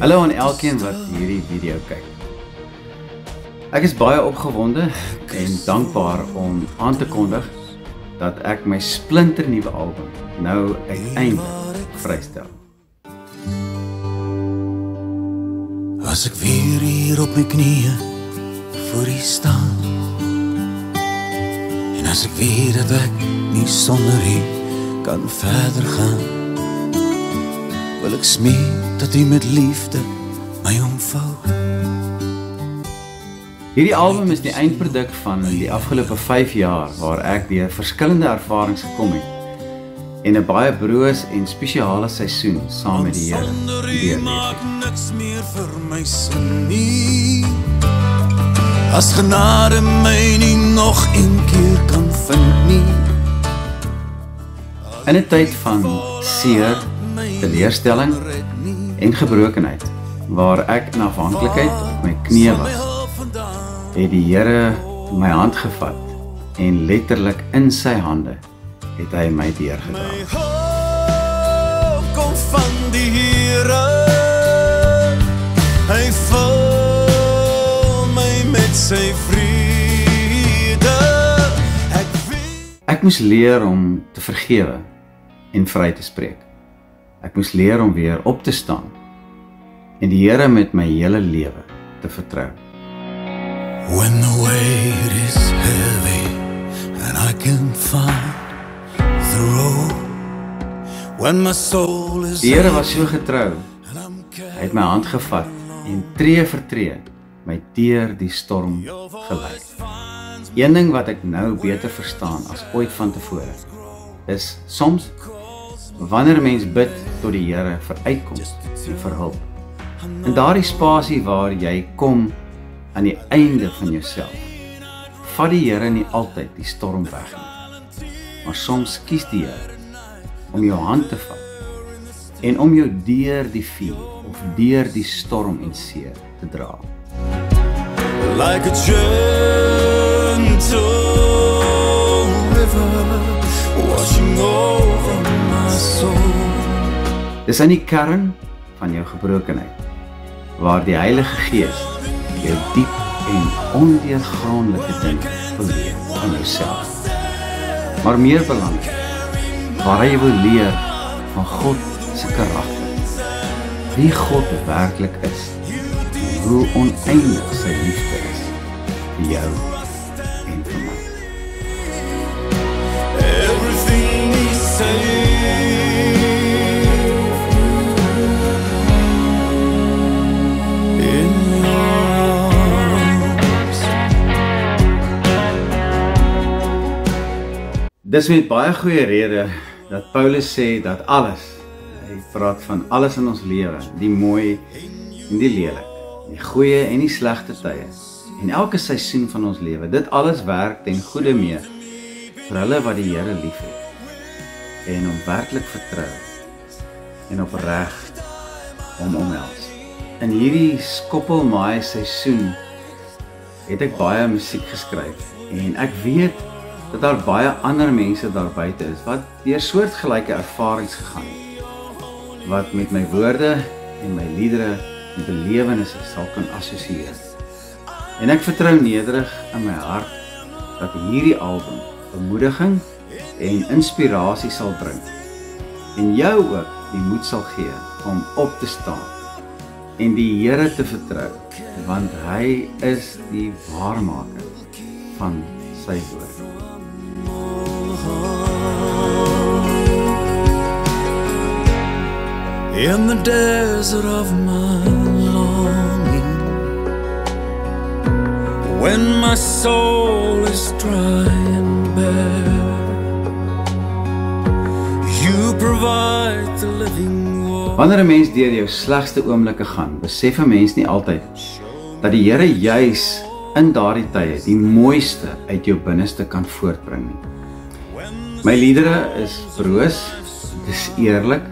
Hallo aan elkeen wat hierdie video kyk. Ek is baie opgewonde en dankbaar om aan te kondig dat ek my splinternuwe album nou uiteindelik vrystel. As ek weer hier op my knieë voor U staan, en as ek weet dat ek nie sonder U kan verder gaan, wil ek smeek dat U met liefde my omvou. Hierdie album is die eindproduk van die afgelope 5 jaar waar ek deur verskillende ervarings gekom het en 'n baie broos en spesiale seisoen saam met die Here deurleef. Niks meer vir my sin nie, as genade my nie nog een keer kan vind nie. In 'n tyd van seer, teleurstelling en gebrokenheid, waar ek in afhanklikheid op my knieë was, het die Here my hand gevat en letterlik in sy hande het hy my deurgedra. My hoop kom van die Here, hy vul my met sy vrede. Ek moes leer om te vergewe en vry te spreek. Ek moes leer om weer op te staan en die Here met my hele lewe te vertrou. When the weight is heavy and I can find the road, when my soul is Die Here was so getrou. Hy het my hand gevat en tree vir tree my deur die storm gelei. Een ding wat ek nou beter verstaan as ooit van tevore is soms wanneer 'n mens bid tot die Here vir uitkoms en vir hulp. In daardie spasie waar jy kom aan die einde van jouself, vat die Here nie altyd die storm weg nie. Maar soms kies die Here om jou hand te vat en om jou deur die vuur of deur die storm en seer te dra. like a gentle river washing over my soul. Dis in die kern van jou gebrokenheid waar die Heilige Gees jou diep en ondeurgrondelike dinge wil leer van jouself. Maar meer belangrik, waar hy wil leer van God se karakter, wie God werklik is, en hoe oneindig sy liefde is vir jou en vir my. Everything He says, Dis met baie goeie rede dat Paulus sê dat alles, hy praat van alles in ons lewe, die mooi en die lelik, die goeie en die slegte tye, en elke seisoen van ons lewe, dit alles werk ten goeie mee vir hulle wat die Here liefhet en hom werklik vertrou en opreg hom omhels. In hierdie skoppelmaai seisoen het ek baie musiek geskryf en ek weet dat daar baie ander mense daar buite is wat deur soortgelyke ervarings gegaan het, wat met my woorde en my liedere en belewennisse sal kan assosieer. En ek vertrou nederig in my hart dat hierdie album bemoediging en inspirasie sal bring en jou ook die moed sal gee om op te staan en die Here te vertrou, want hy is die waarmaker van sy woord. in the desert of my longing, when my soul is dry and bare, you provide the living water. Wanneer 'n mens deur jou slegste oomblikke gaan, besef 'n mens nie altyd dat die Here juis in daardie tye die mooiste uit jou binneste kan voortbring nie. My liedere is broos, dit is eerlik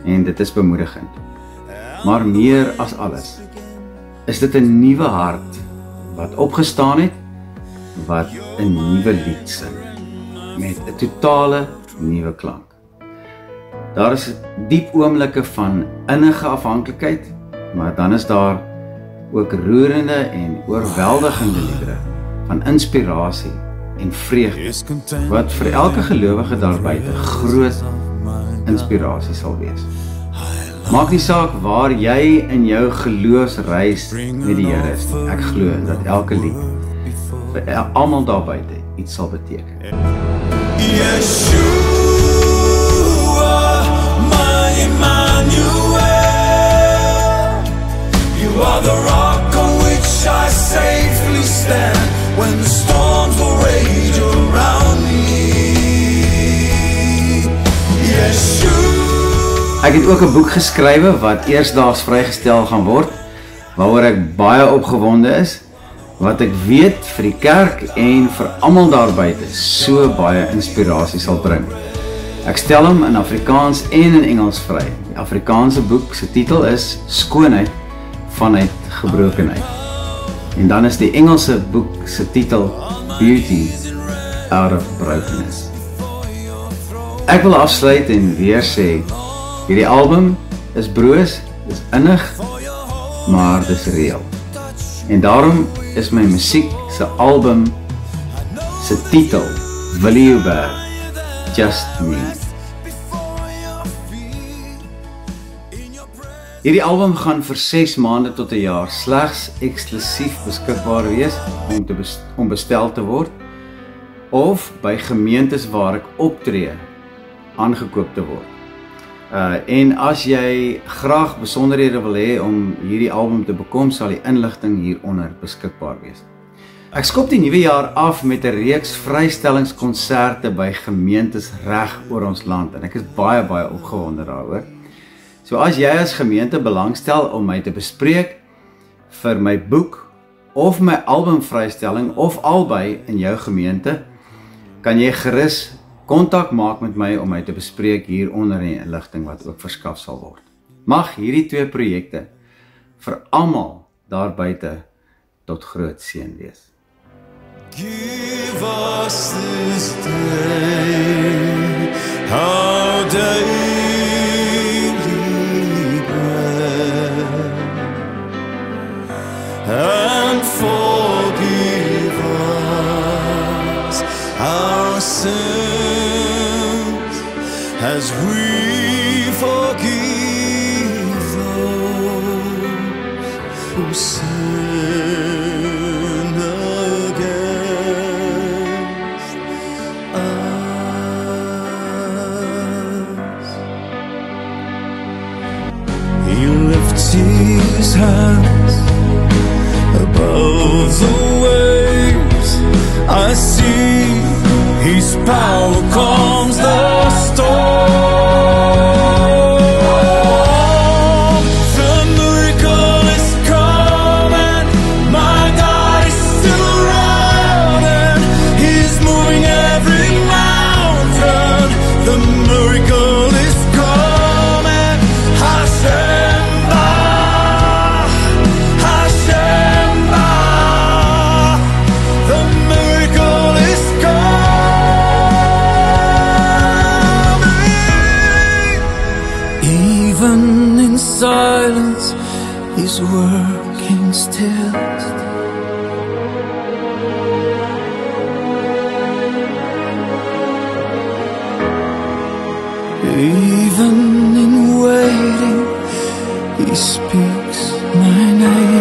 en dit is bemoedigend. Maar meer as alles, is dit 'n nuwe hart wat opgestaan het, wat 'n nuwe lied sing, met 'n totale nuwe klank. Daar is diep oomblikke van innige afhanklikheid maar dan is daar ook roerende en oorweldigende liedere van inspirasie en vreugde, wat vir elke gelowige daar buite groot inspirasie sal wees. Maak nie saak waar jy in jou geloofsreis met die Here is nie. Ek glo dat elke lied vir almal daar buite iets sal beteken. Yeshua, my Emmanuel, you are the rock on which I safely stand when the storms will rage around me. Yeshua. Ek het ook 'n boek geskrywe wat eersdaags vrygestel gaan word, waaroor ek baie opgewonde is, wat ek weet vir die kerk en vir almal daar buite so baie inspirasie sal bring. Ek stel hom in Afrikaans en in Engels vry. Die Afrikaanse boek se titel is Skoonheid vanuit gebrokenheid. En dan is die Engelse boek se titel Beauty out of brokenness. Ek wil afsluit en weer sê, hierdie album is broos, dis innig, maar dis reël. En daarom is my musiek se album se titel Willie Hubert, Just Me. Hierdie album gaan vir 6 maande tot 'n jaar slegs eksklusief beskikbaar wees om bestel te word of by gemeentes waar ek optree aangekoop te word. En as jy graag besonderhede wil hê om hierdie album te bekom, sal die inligting hieronder beskikbaar wees. Ek skop die nuwe jaar af met 'n reeks vrystellingskonserte by gemeentes reg oor ons land en ek is baie opgewonde daaroor. So as jy as gemeente belangstel om my te bespreek vir my boek of my albumvrystelling of albei in jou gemeente, kan jy gerus kontak maak met my om my te bespreek hieronder in die inligting wat ook verskaf sal word. Mag hierdie 2 projekte vir almal daar buite tot groot seën wees. Give us this day our daily bread, and forgive us our sins as we forgive those who sin against us. He lifts his hands above the waves. I see his power calms the storm. The miracle is coming. My God is still around and he's moving every mountain. The miracle is coming. Hashem-ba, Hashem-ba. The miracle is coming. Even in silence, he's working still. Even in waiting, he speaks my name.